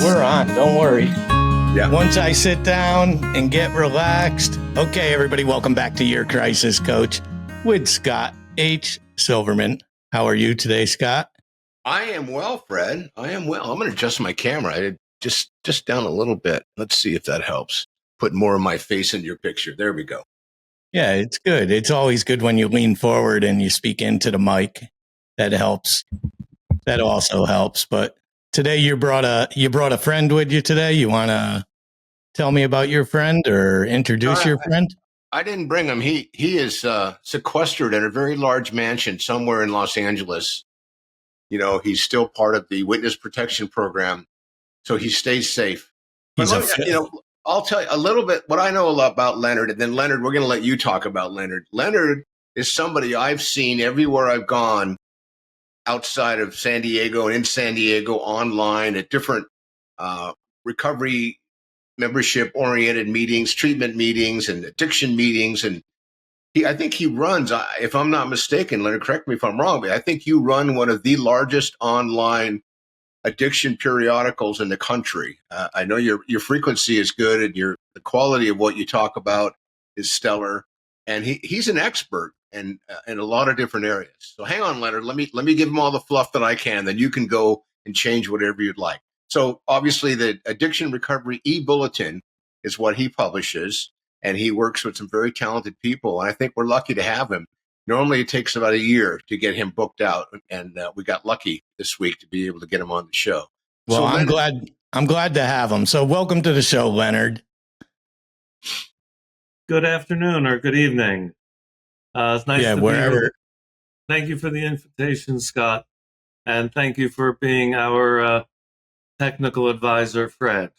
We're on. Don't worry. Yeah. Once I sit down and get relaxed. Okay, everybody, welcome back to Your Crisis Coach with Scott H. Silverman. How are you today, Scott? I am well, Fred. I am well. I'm going to adjust my camera. Just down a little bit. Let's see if that helps. Put more of my face in your picture. There we go. Yeah, it's good. It's always good when you lean forward and you speak into the mic. That helps. That also helps. But today you brought a friend with you today. You want to tell me about your friend or introduce your friend? I didn't bring him. He is sequestered in a very large mansion somewhere in Los Angeles. You know, he's still part of the witness protection program, so he stays safe. But I'll tell you a little bit what I know a lot about Leonard, and then Leonard, we're going to let you talk about Leonard. Leonard is somebody I've seen everywhere I've gone outside of San Diego and in San Diego, online at different recovery membership oriented meetings, treatment meetings, and addiction meetings. And I think he runs, if I'm not mistaken, Leonard, correct me if I'm wrong, but I think you run one of the largest online addiction periodicals in the country. I know your frequency is good, and the quality of what you talk about is stellar. And he's an expert in a lot of different areas. So hang on, Leonard. Let me give him all the fluff that I can. Then you can go and change whatever you'd like. So obviously, the Addiction Recovery eBulletin is what he publishes, and he works with some very talented people. And I think we're lucky to have him. Normally, it takes about a year to get him booked out, and we got lucky this week to be able to get him on the show. Well, so I'm glad to have him. So welcome to the show, Leonard. Good afternoon or good evening. It's nice to be here. Thank you for the invitation, Scott, and thank you for being our technical advisor, Fred.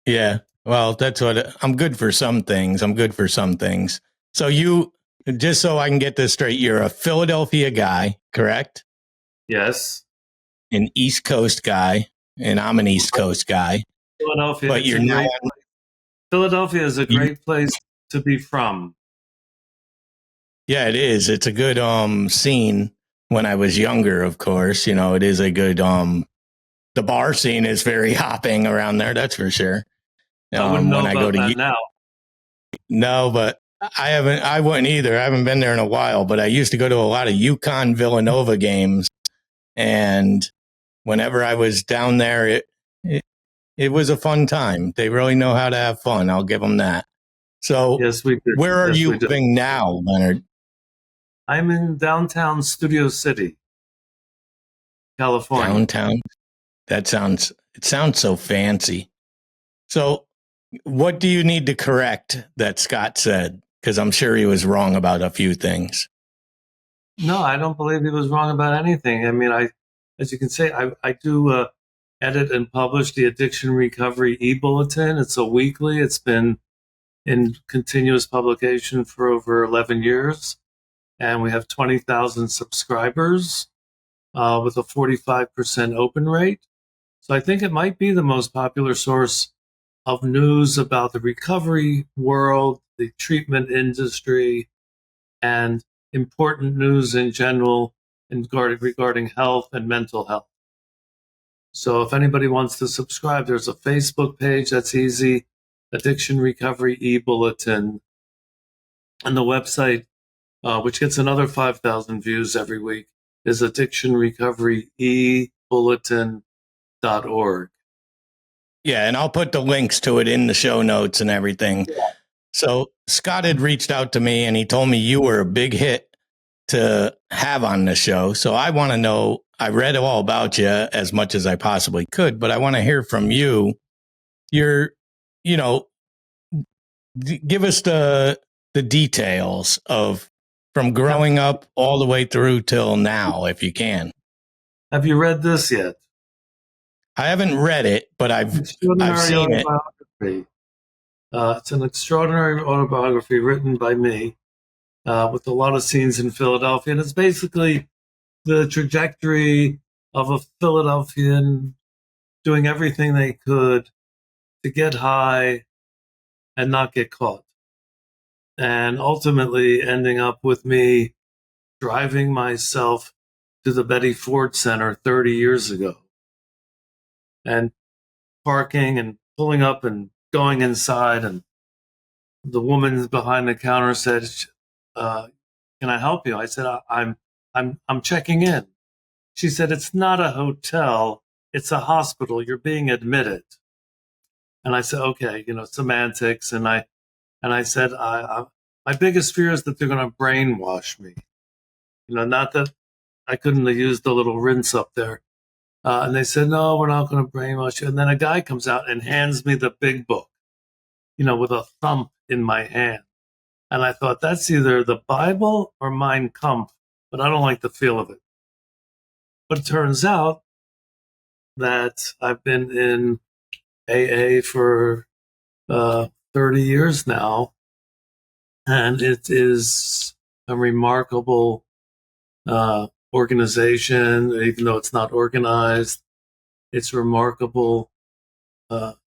Yeah, well, that's what I'm good for. Some things. So you, just so I can get this straight, you're a Philadelphia guy, correct? Yes. An East Coast guy, and I'm an East Coast guy. Philadelphia, but you're not. Philadelphia is a great place to be from. Yeah, it is. It's a good scene. When I was younger, of course, you know, it is a good the bar scene is very hopping around there, that's for sure. I wouldn't know about that now. No, but I wouldn't either. I haven't been there in a while, but I used to go to a lot of UConn Villanova games, and whenever I was down there, it was a fun time. They really know how to have fun. I'll give them that. So yes, we do. Where are you living now, Leonard? I'm in downtown Studio City, California. Downtown? It sounds so fancy. So what do you need to correct that Scott said? Because I'm sure he was wrong about a few things. No, I don't believe he was wrong about anything. I mean, as you can say, I do edit and publish the Addiction Recovery eBulletin. It's a weekly. It's been in continuous publication for over 11 years. And we have 20,000 subscribers with a 45% open rate. So I think it might be the most popular source of news about the recovery world, the treatment industry, and important news in general regarding health and mental health. So if anybody wants to subscribe, there's a Facebook page that's easy, Addiction Recovery eBulletin, and the website, which gets another 5,000 views every week, is addictionrecoveryebulletin.org. Yeah, and I'll put the links to it in the show notes and everything. Yeah. So Scott had reached out to me and he told me you were a big hit to have on the show. So I want to know, I read all about you as much as I possibly could, but I want to hear from you. Give us the details of from growing up all the way through till now, if you can. Have you read this yet? I haven't read it, but I've seen it. It's an extraordinary autobiography written by me with a lot of scenes in Philadelphia. And it's basically the trajectory of a Philadelphian doing everything they could to get high and not get caught. And ultimately ending up with me driving myself to the Betty Ford Center 30 years ago. And parking and pulling up and going inside, and the woman behind the counter said, "Can I help you?" I said, "I'm checking in." She said, "It's not a hotel; it's a hospital. You're being admitted." And I said, "Okay, semantics." And I said, "My biggest fear is that they're going to brainwash me. Not that I couldn't have used the little rinse up there." And they said, "No, we're not going to brainwash you." And then a guy comes out and hands me the big book, with a thump in my hand. And I thought, that's either the Bible or Mein Kampf, but I don't like the feel of it. But it turns out that I've been in AA for 30 years now, and it is a remarkable organization, even though it's not organized. It's a remarkable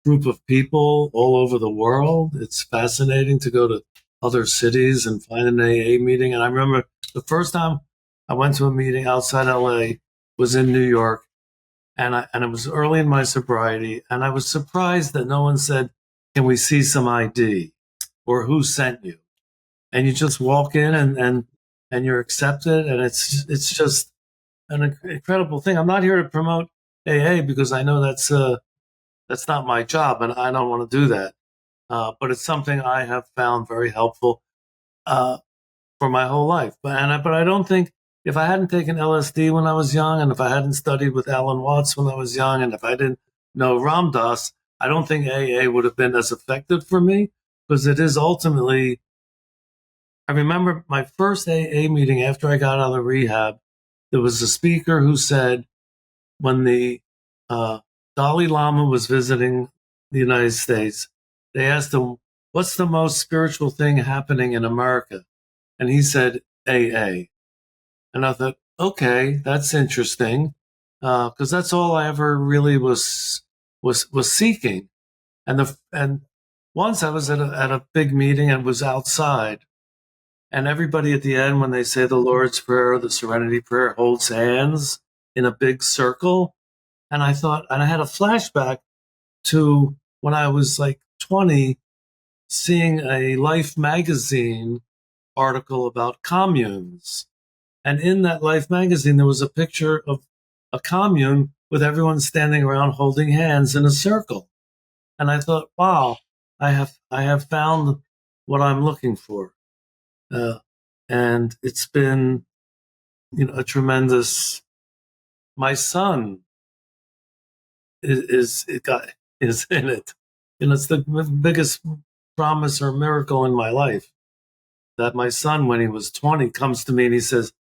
group of people all over the world. It's fascinating to go to other cities and find an AA meeting. And I remember the first time I went to a meeting outside LA was in New York, and it was early in my sobriety, and I was surprised that no one said, "Can we see some ID?" or "Who sent you?" And you just walk in and you're accepted, and it's just an incredible thing. I'm not here to promote AA because I know that's not my job, and I don't want to do that. But it's something I have found very helpful for my whole life. But I don't think, if I hadn't taken LSD when I was young, and if I hadn't studied with Alan Watts when I was young, and if I didn't know Ram Dass, I don't think AA would have been as effective for me, because it is ultimately. I remember my first AA meeting after I got out of rehab. There was a speaker who said, when the Dalai Lama was visiting the United States, they asked him, "What's the most spiritual thing happening in America?" And he said, "AA." And I thought, okay, that's interesting, because that's all I ever really was seeking. And once I was at a big meeting and was outside, and everybody at the end, when they say the Lord's Prayer, the Serenity Prayer, holds hands in a big circle. And I thought, and I had a flashback to when I was like 20, seeing a Life magazine article about communes. And in that Life magazine, there was a picture of a commune with everyone standing around holding hands in a circle. And I thought, wow, I have found what I'm looking for. And it's been, a tremendous. My son is in it. It's the biggest promise or miracle in my life, that my son, when he was 20, comes to me and he says,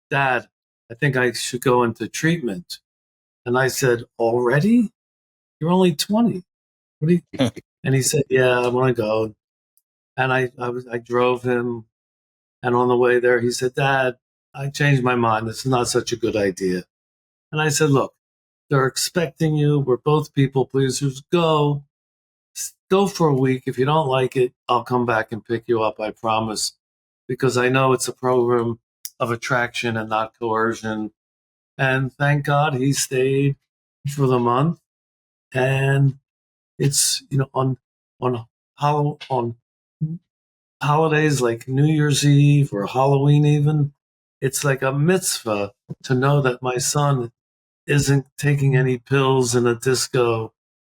"Dad, I think I should go into treatment." And I said, "Already? You're only 20. What do you?" And he said, "Yeah, I want to go." And I drove him, and on the way there, he said, "Dad, I changed my mind. This is not such a good idea." And I said, "Look, they're expecting you. We're both people pleasers. Go for a week. If you don't like it, I'll come back and pick you up. I promise, because I know it's a program of attraction and not coercion." And thank God he stayed for the month. And it's, on holidays like New Year's Eve or Halloween even, it's like a mitzvah to know that my son isn't taking any pills in a disco,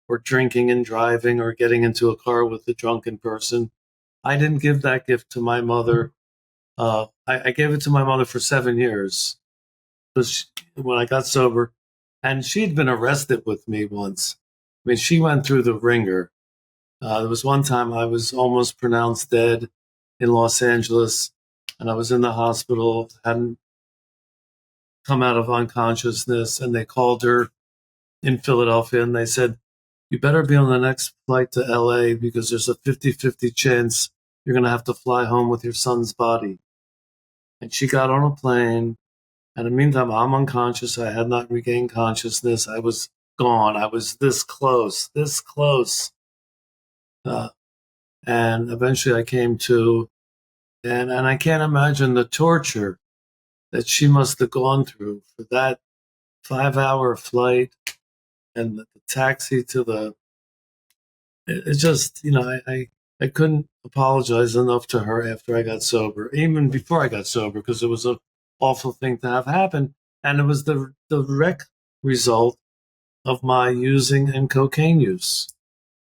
or drinking and driving, or getting into a car with a drunken person. I didn't give that gift to my mother. I gave it to my mother for 7 years, because when I got sober, and she'd been arrested with me once. I mean, she went through the ringer. There was one time I was almost pronounced dead in Los Angeles, and I was in the hospital, hadn't come out of unconsciousness, and they called her in Philadelphia, and they said, "You better be on the next flight to LA, because there's a 50-50 chance you're going to have to fly home with your son's body." And she got on a plane. And in the meantime, I'm unconscious. I had not regained consciousness. I was gone. I was this close, this close. And eventually I came to, and I can't imagine the torture that she must have gone through for that 5-hour flight, and the taxi to the. It's just, I couldn't apologize enough to her after I got sober, even before I got sober, because it was an awful thing to have happen, and it was the direct result of my using and cocaine use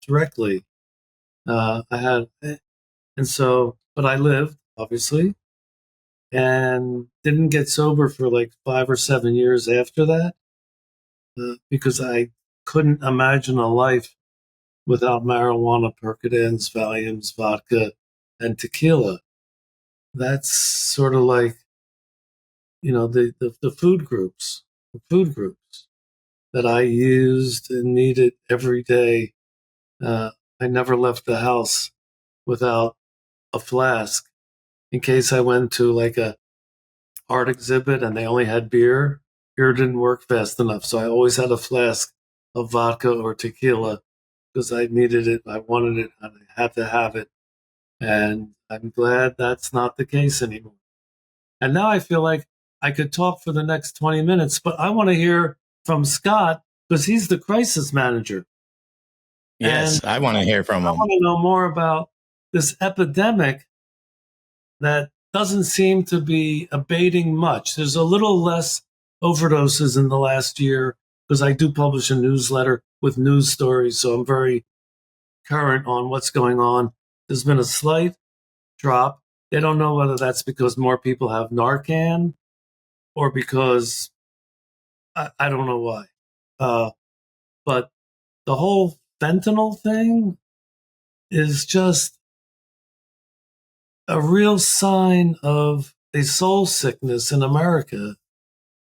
directly. I had, and so, but I lived obviously, and didn't get sober for like 5 or 7 years after that, because I couldn't imagine a life without marijuana, Percodens, Valiums, vodka, and tequila. That's sort of like, the food groups that I used and needed every day. I never left the house without a flask in case I went to like a art exhibit and they only had beer. Beer didn't work fast enough, so I always had a flask of vodka or tequila because I needed it, I wanted it, and I had to have it. And I'm glad that's not the case anymore. And now I feel like I could talk for the next 20 minutes, but I want to hear from Scott because he's the crisis manager. Yes, And I want to hear from I him. want to know more about this epidemic that doesn't seem to be abating much. There's a little less overdoses in the last year because I do publish a newsletter with news stories, so I'm very current on what's going on. There's been a slight drop. They don't know whether that's because more people have Narcan or because I don't know why. But the whole fentanyl thing is just a real sign of a soul sickness in America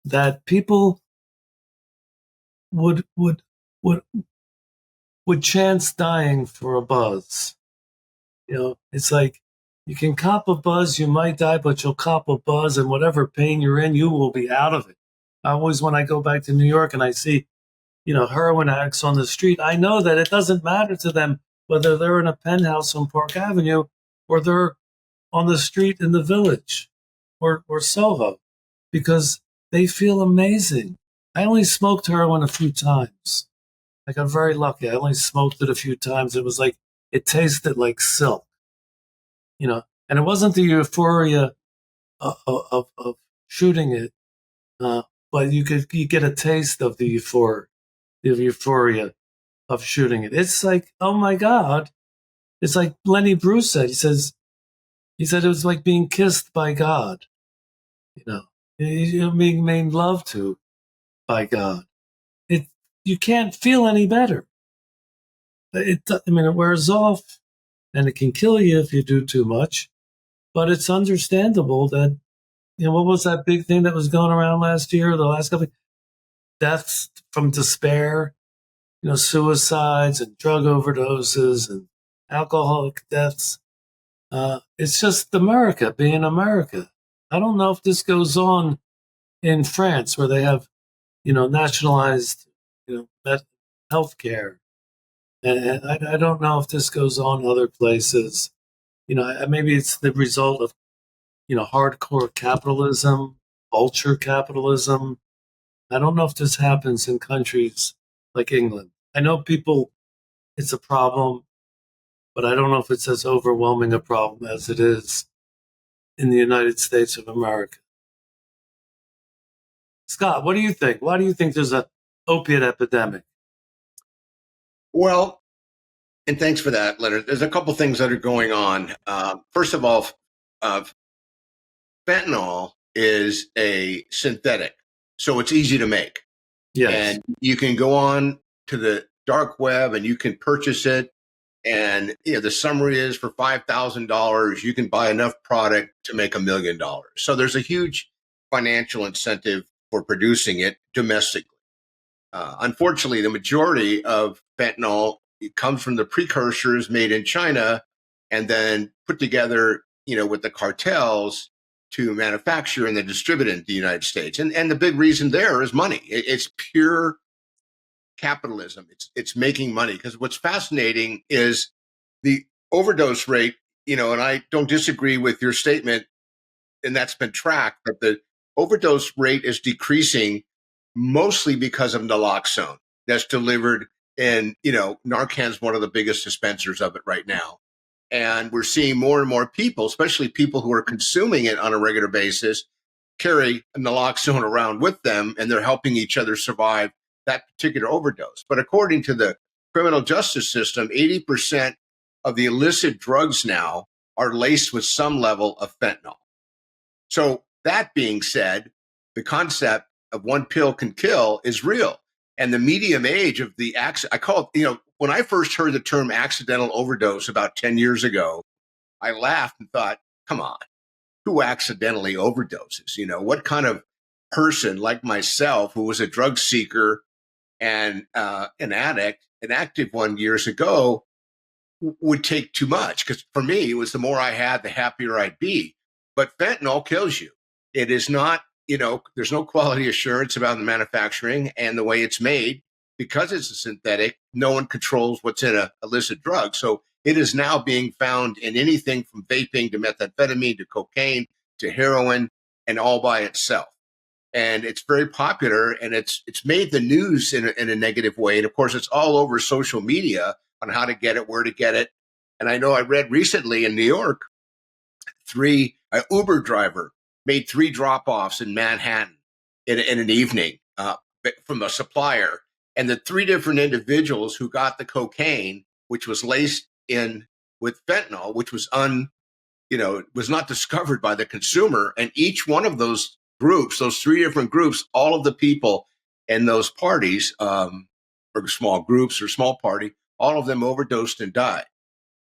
that people would would would chance dying for a buzz. It's like you can cop a buzz, you might die, but you'll cop a buzz, and whatever pain you're in, you will be out of it. I always, when I go back to New York and I see, heroin addicts on the street, I know that it doesn't matter to them whether they're in a penthouse on Park Avenue or they're on the street in the Village or Soho, because they feel amazing. I only smoked heroin a few times. I got very lucky. I only smoked it a few times. It was like, it tasted like silk, and it wasn't the euphoria of shooting it, but you get a taste of the euphoria of shooting it. It's like, oh my God. It's like Lenny Bruce said. He said it was like being kissed by God, being made love to by God. You can't feel any better. It wears off and it can kill you if you do too much, but it's understandable that, what was that big thing that was going around last year, the last couple of deaths from despair, suicides and drug overdoses and alcoholic deaths. It's just America being America. I don't know if this goes on in France where they have, nationalized, health care. And I don't know if this goes on other places. Maybe it's the result of, hardcore capitalism, ultra capitalism. I don't know if this happens in countries like England. I know it's a problem, but I don't know if it's as overwhelming a problem as it is in the United States of America. Scott, what do you think? Why do you think there's an opiate epidemic? Well, and thanks for that, Leonard. There's a couple things that are going on. First of all, fentanyl is a synthetic, so it's easy to make. Yes. And you can go on to the dark web and you can purchase it. And the summary is for $5,000, you can buy enough product to make $1 million. So there's a huge financial incentive for producing it domestically. Unfortunately, the majority of fentanyl comes from the precursors made in China and then put together, with the cartels to manufacture and then distribute it in the United States. And the big reason there is money. It's pure capitalism. It's making money, because what's fascinating is the overdose rate, and I don't disagree with your statement, and that's been tracked, that the overdose rate is decreasing mostly because of naloxone. that's delivered. And, Narcan's one of the biggest dispensers of it right now. And we're seeing more and more people, especially people who are consuming it on a regular basis, carry naloxone around with them, and they're helping each other survive that particular overdose. But according to the criminal justice system, 80% of the illicit drugs now are laced with some level of fentanyl. So that being said, the concept of one pill can kill is real. And the medium age of the I call it, when I first heard the term accidental overdose about 10 years ago, I laughed and thought, come on, who accidentally overdoses? What kind of person like myself, who was a drug seeker and an addict, an active one years ago, would take too much? Because for me, it was the more I had, the happier I'd be. But fentanyl kills you. It is not, there's no quality assurance about the manufacturing and the way it's made. Because it's a synthetic, no one controls what's in a illicit drug. So it is now being found in anything from vaping to methamphetamine to cocaine to heroin, and all by itself. And it's very popular, and it's made the news in a negative way. And of course, it's all over social media on how to get it, where to get it. And I know I read recently in New York, an Uber driver made 3 drop-offs in Manhattan in an evening from a supplier. And the 3 different individuals who got the cocaine, which was laced in with fentanyl, which was was not discovered by the consumer. And each one of those groups, those 3 different groups, all of the people in those parties, or small groups or small party, all of them overdosed and died.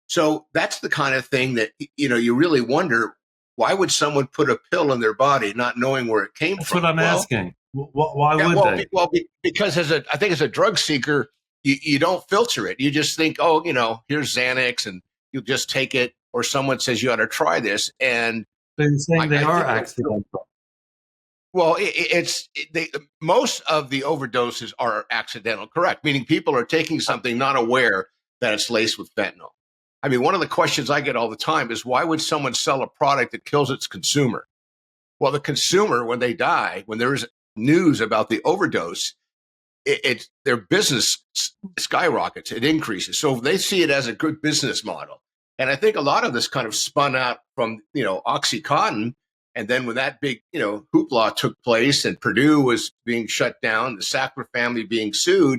So that's the kind of thing that, you really wonder, why would someone put a pill in their body not knowing where it came That's from? what I'm asking. Why would they? Because I think as a drug seeker, you don't filter it. You just think, oh, here's Xanax, and you just take it. Or someone says you ought to try this, and They're saying they are think accidental. Well, most of the overdoses are accidental, correct? Meaning people are taking something not aware that it's laced with fentanyl. I mean, one of the questions I get all the time is, why would someone sell a product that kills its consumer? Well, the consumer, when they die, when there is news about the overdose, their business skyrockets, it increases. So they see it as a good business model. And I think a lot of this kind of spun out from, OxyContin. And then when that big, hoopla took place and Purdue was being shut down, the Sackler family being sued,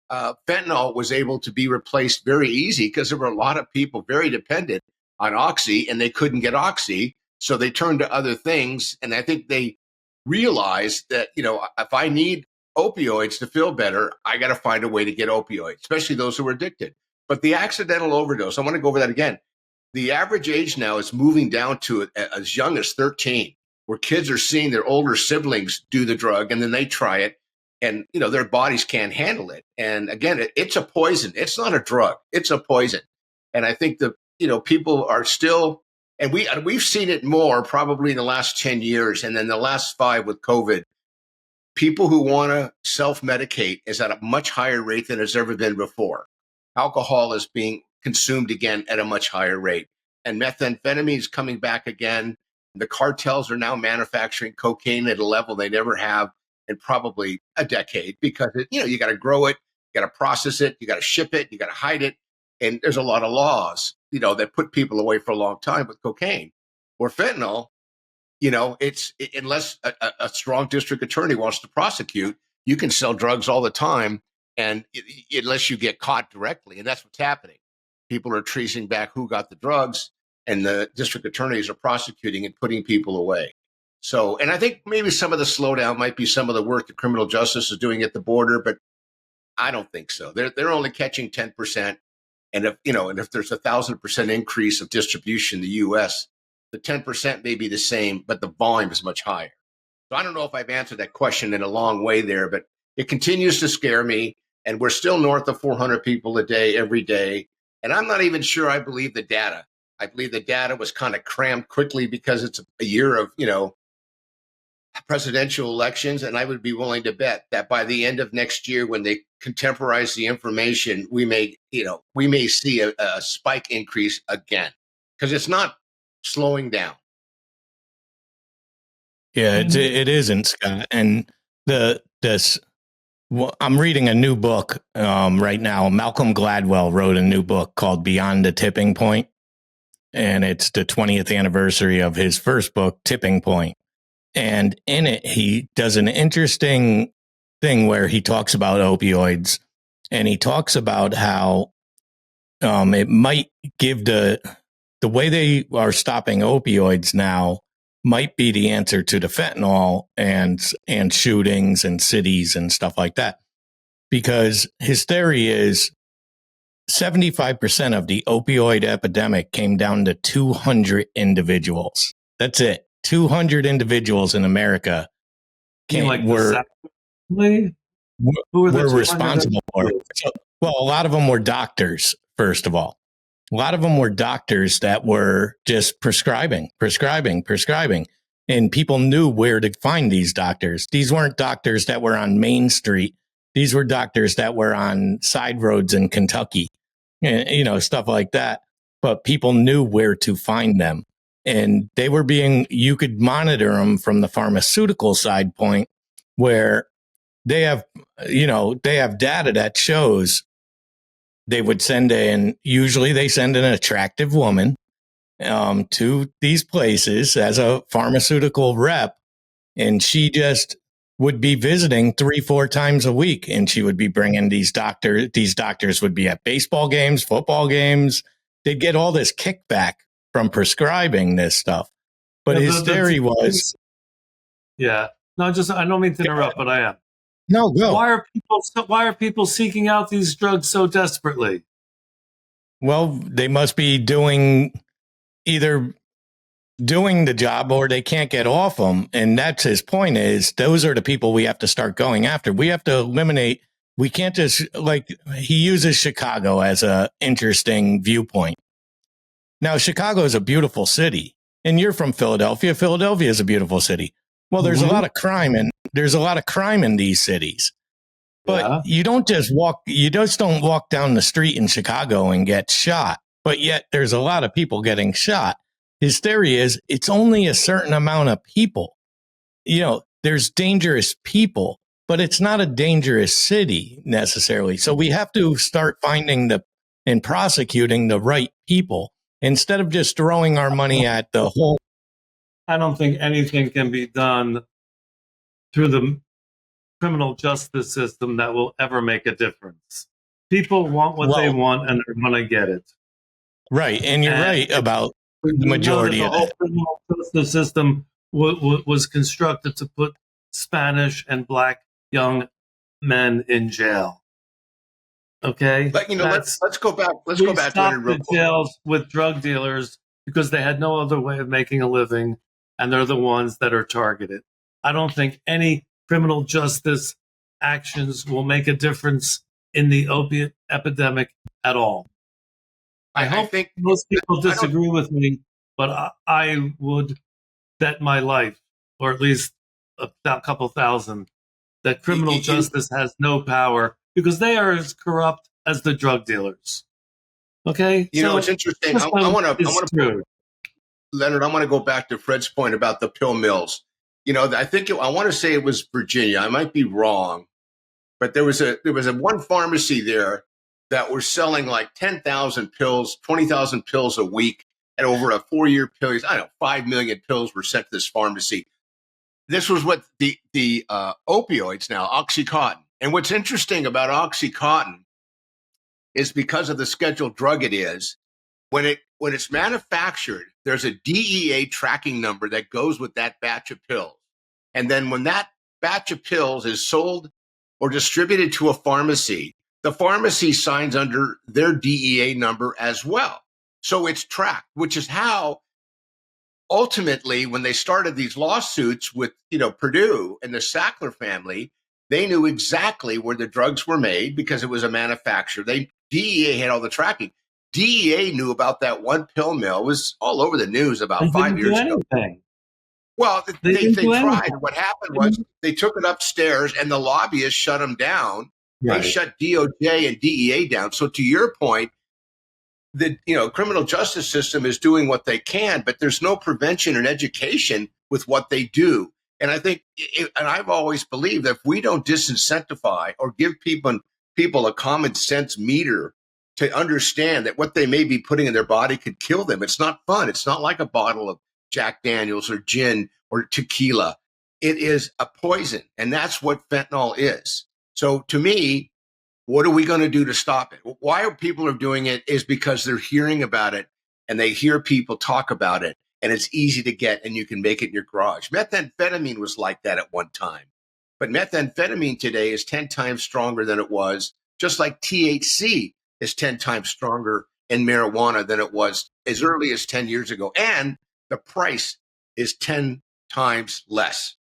fentanyl was able to be replaced very easy because there were a lot of people very dependent on Oxy, and they couldn't get Oxy. So they turned to other things. And I think they realized that, if I need opioids to feel better, I got to find a way to get opioids, especially those who are addicted. But the accidental overdose, I want to go over that again. The average age now is moving down to as young as 13, where kids are seeing their older siblings do the drug, and then they try it, and their bodies can't handle it. And again, it's a poison. It's not a drug. It's a poison. And I think that people are still, and we've seen it more probably in the last 10 years, and then the last 5 with COVID. People who want to self-medicate is at a much higher rate than it's ever been before. Alcohol is being consumed again at a much higher rate. And methamphetamine is coming back again. The cartels are now manufacturing cocaine at a level they never have in probably a decade, because you got to grow it, you got to process it, you got to ship it, you got to hide it. And there's a lot of laws, that put people away for a long time with cocaine. Or fentanyl, it's unless a strong district attorney wants to prosecute, you can sell drugs all the time, and unless you get caught directly. And that's what's happening. People are tracing back who got the drugs, and the district attorneys are prosecuting and putting people away. So, and I think maybe some of the slowdown might be some of the work the criminal justice is doing at the border, but I don't think so. They're only catching 10%. And if there's 1,000% increase of distribution in the U.S., the 10% may be the same, but the volume is much higher. So I don't know if I've answered that question in a long way there, but it continues to scare me. And we're still north of 400 people a day, every day. And I'm not even sure I believe the data. I believe the data was kind of crammed quickly because it's a year of, presidential elections. And I would be willing to bet that by the end of next year, when they contemporize the information, we may see a spike increase again, because it's not slowing down. Yeah, it isn't, Scott. And Well, I'm reading a new book right now. Malcolm Gladwell wrote a new book called Beyond the Tipping Point, and it's the 20th anniversary of his first book, Tipping Point. And in it, he does an interesting thing where he talks about opioids, and he talks about how it might give the way they are stopping opioids now might be the answer to the fentanyl and shootings and cities and stuff like that. Because his theory is 75% of the opioid epidemic came down to 200 individuals. That's it. 200 individuals in America were responsible for it. So, well, a lot of them were doctors, first of all. A lot of them were doctors that were just prescribing. And people knew where to find these doctors. These weren't doctors that were on Main Street. These were doctors that were on side roads in Kentucky, stuff like that. But people knew where to find them. And they were you could monitor them from the pharmaceutical side point, where they have data that shows they would usually they send an attractive woman to these places as a pharmaceutical rep, and she just would be visiting 3-4 times a week, and she would be bringing these doctors. These doctors would be at baseball games, football games. They'd get all this kickback from prescribing this stuff. But his theory was, I don't mean to interrupt, but I am. No, go. Why are people seeking out these drugs so desperately? Well, they must be either doing the job or they can't get off them. And that's his point, is those are the people we have to start going after. We have to eliminate. We can't just, he uses Chicago as a interesting viewpoint. Now, Chicago is a beautiful city, and you're from Philadelphia. Philadelphia is a beautiful city. Well, there's a lot of crime, and there's a lot of crime in these cities. But you don't just walk down the street in Chicago and get shot. But yet there's a lot of people getting shot. His theory is it's only a certain amount of people. There's dangerous people, but it's not a dangerous city necessarily. So we have to start finding and prosecuting the right people instead of just throwing our money at the whole. I don't think anything can be done through the criminal justice system that will ever make a difference. People want what they want, and they're going to get it. Right, and you're right about the majority of it. The criminal justice system was constructed to put Spanish and Black young men in jail. Okay, but let's go back. Let's go back to the jails with drug dealers because they had no other way of making a living, and they're the ones that are targeted. I don't think any criminal justice actions will make a difference in the opiate epidemic at all. I think most people disagree with me, but I would bet my life, or at least a couple thousand, that criminal justice has no power because they are as corrupt as the drug dealers. Okay? It's interesting. Leonard, I want to go back to Fred's point about the pill mills. I want to say it was Virginia. I might be wrong, but there was a one pharmacy there that were selling like 10,000 pills, 20,000 pills a week, and over a 4-year period, 5 million pills were sent to this pharmacy. This was what the opioids now, OxyContin. And what's interesting about OxyContin is because of the scheduled drug it is, when it's manufactured, there's a DEA tracking number that goes with that batch of pills. And then when that batch of pills is sold or distributed to a pharmacy, the pharmacy signs under their DEA number as well. So it's tracked, which is how ultimately, when they started these lawsuits with, Purdue and the Sackler family, they knew exactly where the drugs were made because it was a manufacturer. DEA had all the tracking. DEA knew about that one pill mill. It was all over the news about 5 years ago. Well, they tried. What happened was they took it upstairs and the lobbyists shut them down. Right. They shut DOJ and DEA down. So to your point, the criminal justice system is doing what they can, but there's no prevention and education with what they do. And I think, and I've always believed that if we don't disincentivize or give people a common sense meter to understand that what they may be putting in their body could kill them, it's not fun. It's not like a bottle of Jack Daniels or gin or tequila. It is a poison, and that's what fentanyl is. So to me, what are we going to do to stop it? Why are people doing it is because they're hearing about it and they hear people talk about it, and it's easy to get and you can make it in your garage. Methamphetamine was like that at one time. But methamphetamine today is 10 times stronger than it was, just like THC is 10 times stronger in marijuana than it was as early as 10 years ago. And the price is 10 times less.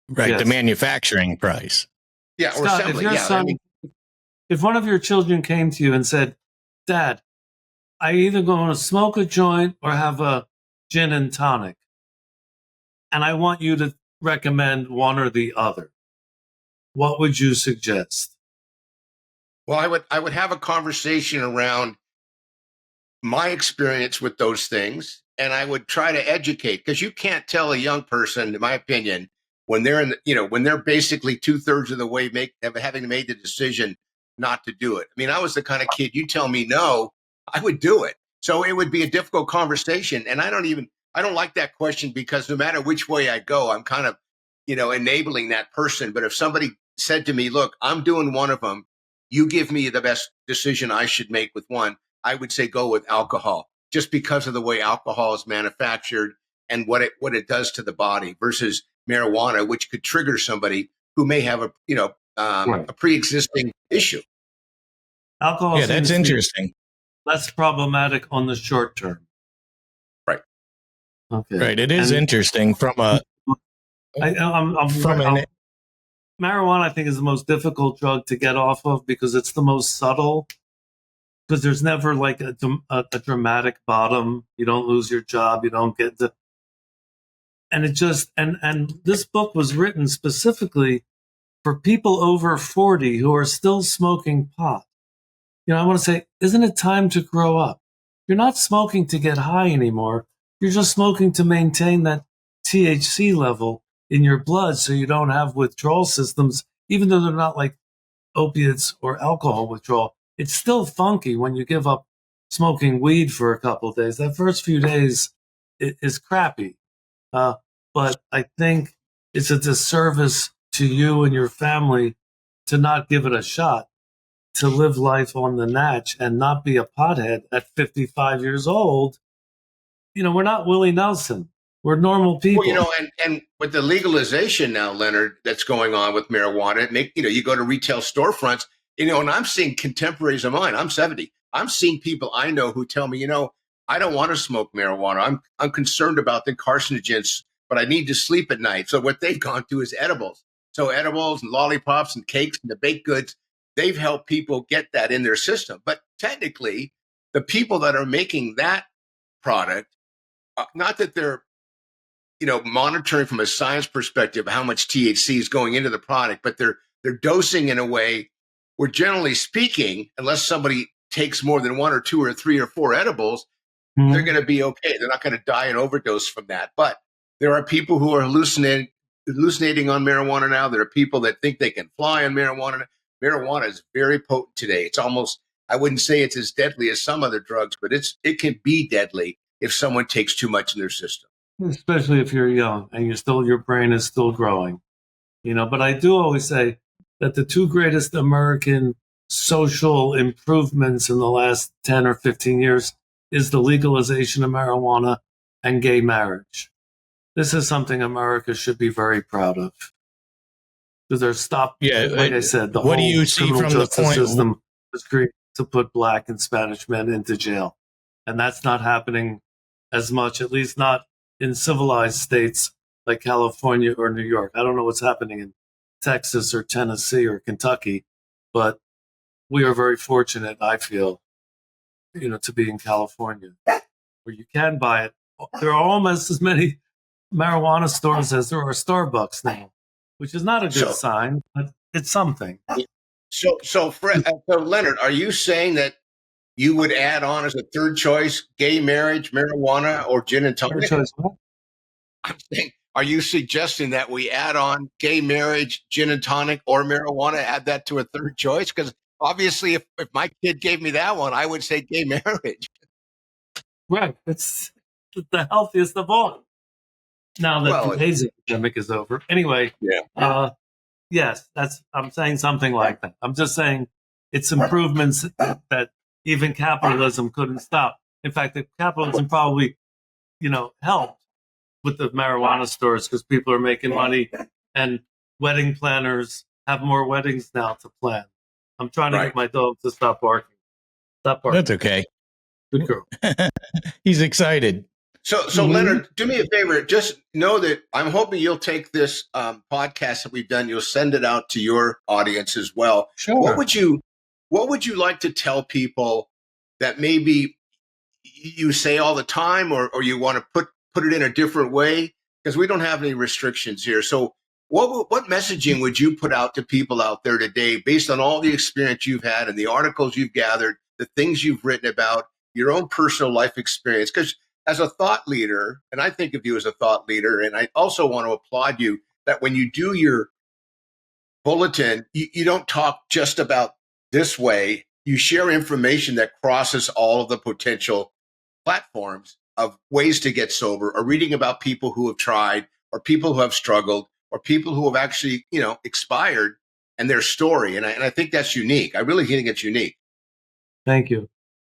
Right. Yes. The manufacturing price. Yeah. Or Scott, assembly. if your son, if one of your children came to you and said, Dad, I either going to smoke a joint or have a gin and tonic, and I want you to recommend one or the other, what would you suggest? Well, I would have a conversation around my experience with those things, and I would try to educate, because you can't tell a young person, in my opinion, when they're when they're basically 2/3 of the way having made the decision not to do it. I mean, I was the kind of kid, you tell me no, I would do it. So it would be a difficult conversation. And I don't like that question, because no matter which way I go, I'm kind of, enabling that person. But if somebody said to me, look, I'm doing one of them, you give me the best decision I should make with one, I would say go with alcohol, just because of the way alcohol is manufactured and what it does to the body, versus marijuana, which could trigger somebody who may have a pre-existing issue. Alcohol, yeah, that's interesting. Less problematic on the short term. Right. Okay. Right. It is interesting from a marijuana, I think, is the most difficult drug to get off of, because it's the most subtle. Because there's never like a dramatic bottom. You don't lose your job. You don't get the. And it just and this book was written specifically for people over 40 who are still smoking pot. I want to say, isn't it time to grow up? You're not smoking to get high anymore. You're just smoking to maintain that THC level in your blood so you don't have withdrawal systems, even though they're not like opiates or alcohol withdrawal. It's still funky when you give up smoking weed for a couple of days. That first few days is crappy. But I think it's a disservice to you and your family to not give it a shot, to live life on the natch and not be a pothead at 55 years old. We're not Willie Nelson. We're normal people. Well, and with the legalization now, Leonard, that's going on with marijuana, you go to retail storefronts, and I'm seeing contemporaries of mine. I'm 70. I'm seeing people I know who tell me, I don't want to smoke marijuana. I'm concerned about the carcinogens, but I need to sleep at night. So what they've gone to is edibles. So edibles and lollipops and cakes and the baked goods, they've helped people get that in their system. But technically, the people that are making that product, not that they're, monitoring from a science perspective how much THC is going into the product, but they're dosing in a way where, generally speaking, unless somebody takes more than 1 or 2 or 3 or 4 edibles, they're going to be okay. They're not going to die and overdose from that. But there are people who are hallucinating on marijuana now. There are people that think they can fly on marijuana. Marijuana is very potent today. It's almost, I wouldn't say it's as deadly as some other drugs, but it can be deadly if someone takes too much in their system. Especially if you're young and your brain is still growing. But I do always say that the 2 greatest American social improvements in the last 10 or 15 years is the legalization of marijuana and gay marriage. This is something America should be very proud of. Because they're stopped, like I said, the what whole do you see criminal from the justice point system was created to put Black and Spanish men into jail. And that's not happening as much, at least not in civilized states like California or New York. I don't know what's happening in Texas or Tennessee or Kentucky, but we are very fortunate, I feel, to be in California, where you can buy it. There are almost as many marijuana stores as there are Starbucks now, which is not a good sign, but it's something. So Leonard, are you saying that you would add on as a third choice gay marriage, marijuana, or gin and tonic? Third choice, what? I'm saying Are you suggesting that we add on gay marriage, gin and tonic, or marijuana? Add that to a third choice? Because obviously, if my kid gave me that one, I would say gay marriage. Right. It's the healthiest of all. Now that Well, the AIDS epidemic is over. Anyway, yeah. yes, I'm saying something like that. I'm just saying it's improvements that even capitalism couldn't stop. In fact, the capitalism probably, helped with the marijuana stores because people are making money and wedding planners have more weddings now to plan. I'm trying to get my dog to stop barking. Stop barking. That's okay. Good girl. He's excited. So Leonard, do me a favor. Just know that I'm hoping you'll take this podcast that we've done. You'll send it out to your audience as well. Sure. What would you like to tell people that maybe you say all the time, or you want to put it in a different way? Because we don't have any restrictions here. So what messaging would you put out to people out there today, based on all the experience you've had and the articles you've gathered, the things you've written about, your own personal life experience? Because as a thought leader, and I think of you as a thought leader, and I also want to applaud you that when you do your bulletin, you don't talk just about this way. You share information that crosses all of the potential platforms of ways to get sober, or reading about people who have tried, or people who have struggled, or people who have actually, expired, and their story. And I think that's unique. I really think it's unique. Thank you.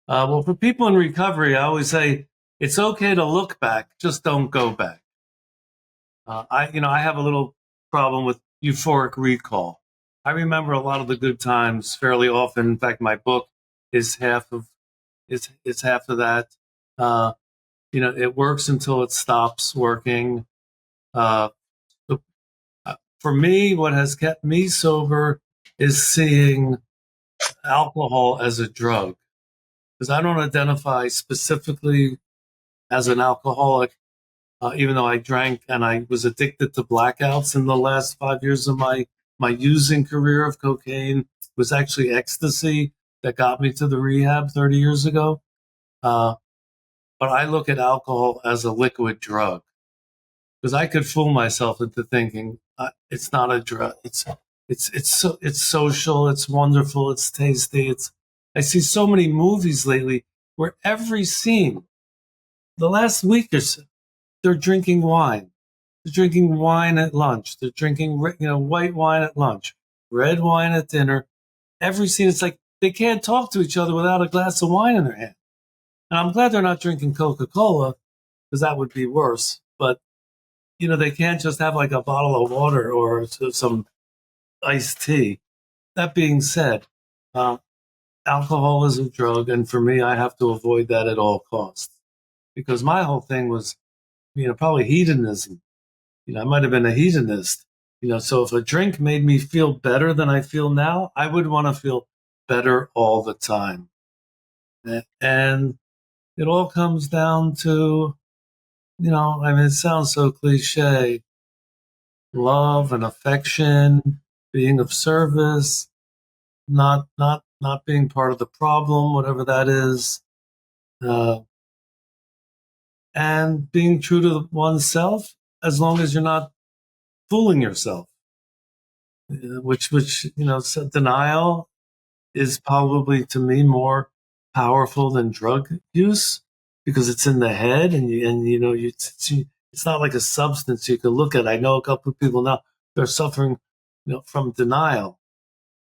Well, for people in recovery, I always say it's okay to look back, just don't go back. I have a little problem with euphoric recall. I remember a lot of the good times fairly often. In fact, my book is half of that. It works until it stops working. Uh, for me, what has kept me sober is seeing alcohol as a drug, because I don't identify specifically as an alcoholic, even though I drank and I was addicted to blackouts in the last 5 years of my using career of cocaine. It was actually ecstasy that got me to the rehab 30 years ago. But I look at alcohol as a liquid drug, because I could fool myself into thinking it's not a drug. It's social. It's wonderful. It's tasty. I see so many movies lately where every scene, the last week or so, they're drinking wine. They're drinking wine at lunch. They're drinking, white wine at lunch, red wine at dinner. Every scene, it's like they can't talk to each other without a glass of wine in their hand. And I'm glad they're not drinking Coca-Cola, because that would be worse. But, they can't just have like a bottle of water or some iced tea. That being said, alcohol is a drug. And for me, I have to avoid that at all costs, because my whole thing was, probably hedonism. I might have been a hedonist. So if a drink made me feel better than I feel now, I would want to feel better all the time. And it all comes down to, it sounds so cliche, love and affection, being of service, not being part of the problem, whatever that is, and being true to oneself, as long as you're not fooling yourself. Which so denial is probably, to me, more powerful than drug use, because it's in the head, and it's not like a substance you can look at. I know a couple of people now, they're suffering, from denial.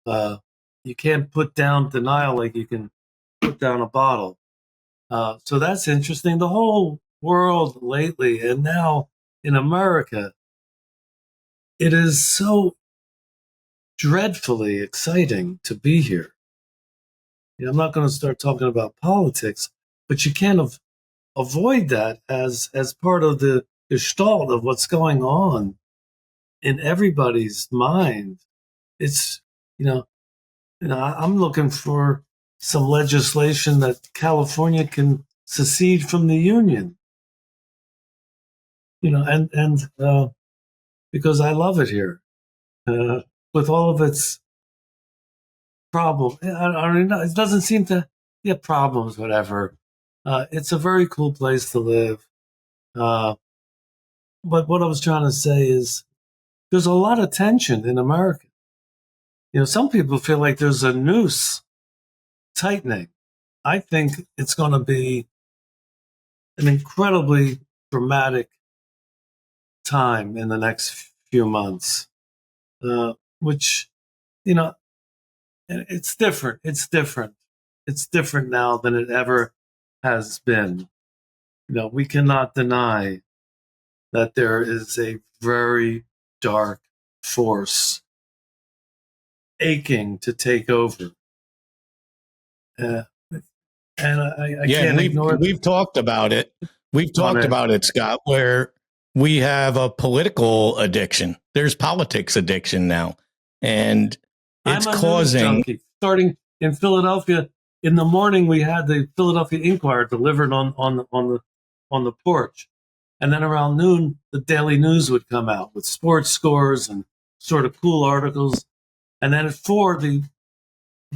You can't put down denial like you can put down a bottle. So that's interesting. The whole world lately, and now in America, it is so dreadfully exciting to be here. I'm not going to start talking about politics, but you can't avoid that as part of the gestalt of what's going on in everybody's mind. It's, I'm looking for some legislation that California can secede from the union, and because I love it here, with all of its problem. I don't know. It doesn't seem to have problems, whatever. It's a very cool place to live. but what I was trying to say is there's a lot of tension in America. Some people feel like there's a noose tightening. I think it's going to be an incredibly dramatic time in the next few months, which, it's different. It's different. It's different now than it ever has been. We cannot deny that there is a very dark force aching to take over. And I can't ignore that. We've talked about it. We've talked about it, Scott, where we have a political addiction. There's politics addiction now. And it's causing. Starting in Philadelphia, in the morning, we had the Philadelphia Inquirer delivered on the porch. And then around noon, the Daily News would come out with sports scores and sort of cool articles. And then at 4, the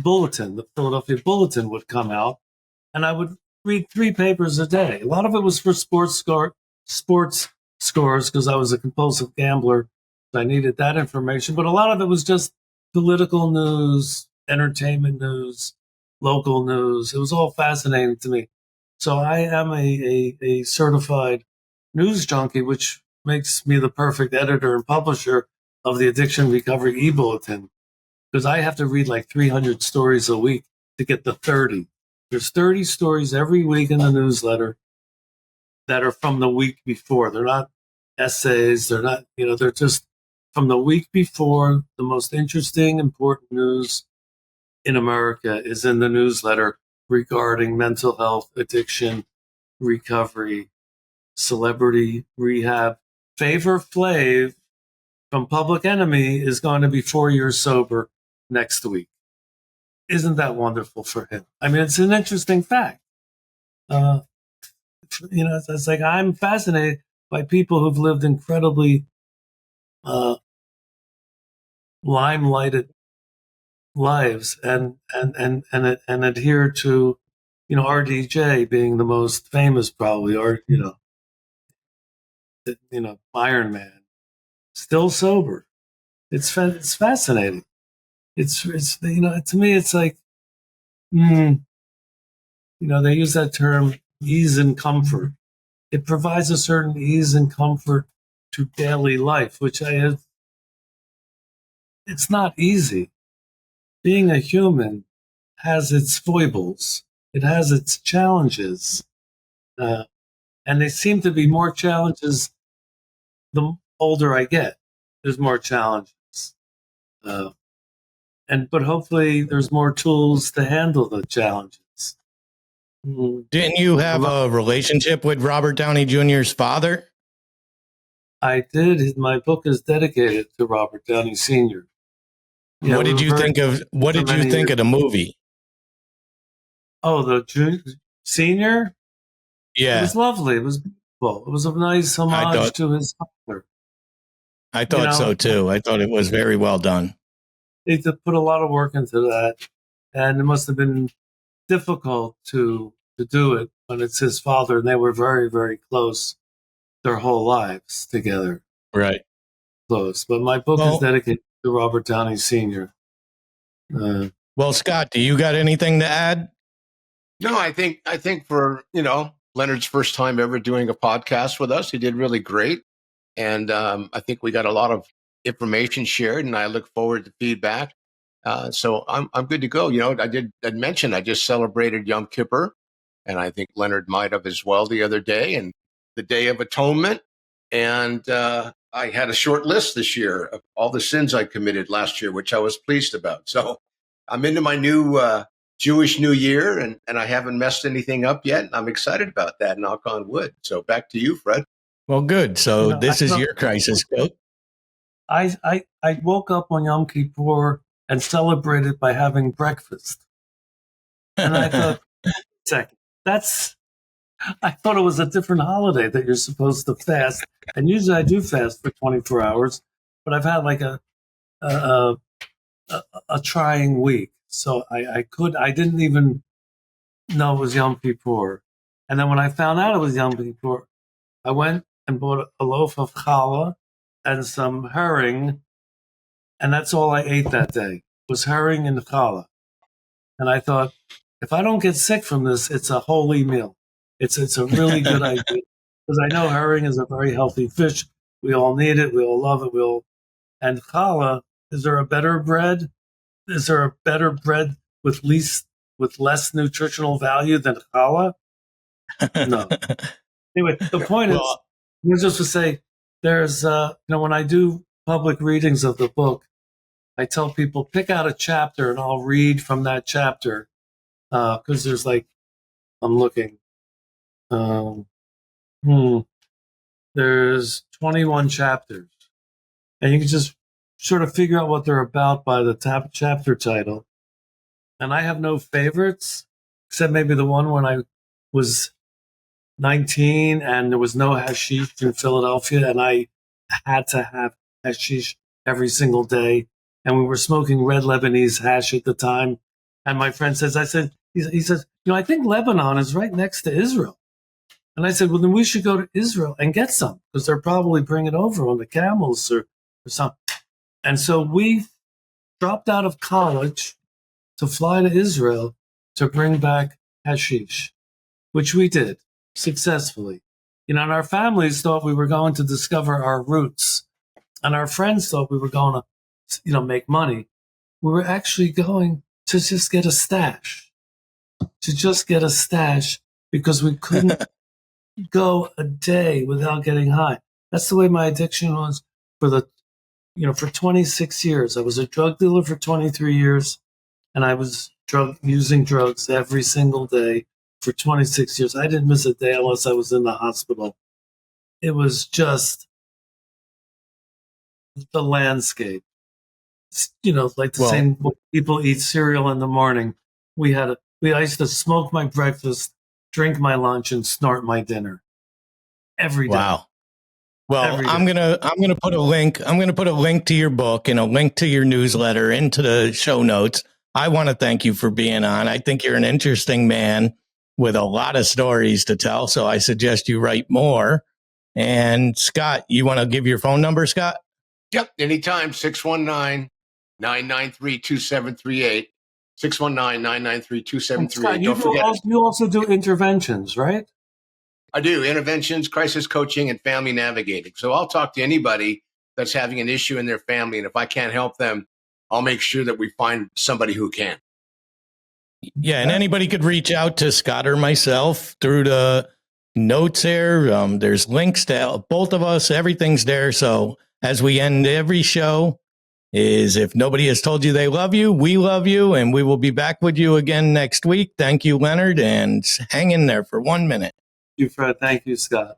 Philadelphia Bulletin would come out. And I would read 3 papers a day. A lot of it was for sports scores because I was a compulsive gambler. I needed that information. But a lot of it was just political news, entertainment news, local news. It was all fascinating to me. So I am a certified news junkie, which makes me the perfect editor and publisher of the Addiction Recovery eBulletin, because I have to read like 300 stories a week to get the 30. There's 30 stories every week in the newsletter that are from the week before. They're not essays. They're not, they're just from the week before. The most interesting, important news in America is in the newsletter regarding mental health, addiction, recovery, celebrity rehab. Favor Flav from Public Enemy is going to be 4 years sober next week. Isn't that wonderful for him? I mean, it's an interesting fact. It's like I'm fascinated by people who've lived incredibly limelighted lives and adhere to, RDJ being the most famous, probably, or Iron Man, still sober. It's fascinating. It's to me, it's like, they use that term ease and comfort. It provides a certain ease and comfort to daily life, which it's not easy. Being a human has its foibles. It has its challenges. And they seem to be more challenges the older I get. There's more challenges. But hopefully there's more tools to handle the challenges. Didn't you have a relationship with Robert Downey Jr.'s father? I did. My book is dedicated to Robert Downey Sr. What did you think of the movie? Oh, the senior? Yeah. It was lovely. It was beautiful. It was a nice homage to his father. I thought so too. I thought it was very well done. They put a lot of work into that, and it must have been difficult to do it when it's his father, and they were very, very close their whole lives together. Right. Close. But my book is dedicated to Robert Downey Sr. Well, Scott, do you got anything to add? No, I think for, Leonard's first time ever doing a podcast with us, he did really great. And I think we got a lot of information shared, and I look forward to feedback. So I'm good to go. I'd mentioned I just celebrated Yom Kippur, and I think Leonard might have as well the other day, and the Day of Atonement. And I had a short list this year of all the sins I committed last year, which I was pleased about. So I'm into my new Jewish New Year, and I haven't messed anything up yet. I'm excited about that, knock on wood. So back to you, Fred. Well, good. So this is your crisis code. I woke up on Yom Kippur and celebrated by having breakfast. And I thought, I thought it was a different holiday that you're supposed to fast. And usually I do fast for 24 hours, but I've had like a trying week. So I didn't even know it was Yom Kippur. And then when I found out it was Yom Kippur, I went and bought a loaf of challah and some herring, and that's all I ate that day was herring and challah. And I thought, if I don't get sick from this, it's a holy meal. It's a really good idea because I know herring is a very healthy fish. We all need it. We all love it. And challah. Is there a better bread? Is there a better bread with less nutritional value than challah? No. Anyway, the point is just to say, there's when I do public readings of the book, I tell people pick out a chapter and I'll read from that chapter because there's I'm looking. There's 21 chapters, and you can just sort of figure out what they're about by the chapter title. And I have no favorites, except maybe the one when I was 19 and there was no hashish in Philadelphia, and I had to have hashish every single day. And we were smoking red Lebanese hash at the time. And my friend says, he says, I think Lebanon is right next to Israel. And I said, well, then we should go to Israel and get some because they're probably bringing it over on the camels or something. And so we dropped out of college to fly to Israel to bring back hashish, which we did successfully. And our families thought we were going to discover our roots. And our friends thought we were going to, make money. We were actually going to just get a stash, because we couldn't go a day without getting high. That's the way my addiction was for 26 years. I was a drug dealer for 23 years, and I was using drugs every single day for 26 years. I didn't miss a day unless I was in the hospital. It was just the landscape. Same way people eat cereal in the morning. I used to smoke my breakfast, drink my lunch, and snort my dinner every day. Wow. Well, I'm gonna put a link. I'm gonna put a link to your book and a link to your newsletter into the show notes. I want to thank you for being on. I think you're an interesting man with a lot of stories to tell. So I suggest you write more. And Scott, you want to give your phone number, Scott? Yep. Anytime. 619-993-2738. 619-993-2738. Scott, Don't forget. You also do interventions, right? I do interventions, crisis coaching, and family navigating. So I'll talk to anybody that's having an issue in their family. And if I can't help them, I'll make sure that we find somebody who can. Yeah. And anybody could reach out to Scott or myself through the notes there. There's links to both of us. Everything's there. So as we end every show is if nobody has told you they love you, we love you, and we will be back with you again next week. Thank you, Leonard, and hang in there for 1 minute. Thank you, Fred. Thank you, Scott.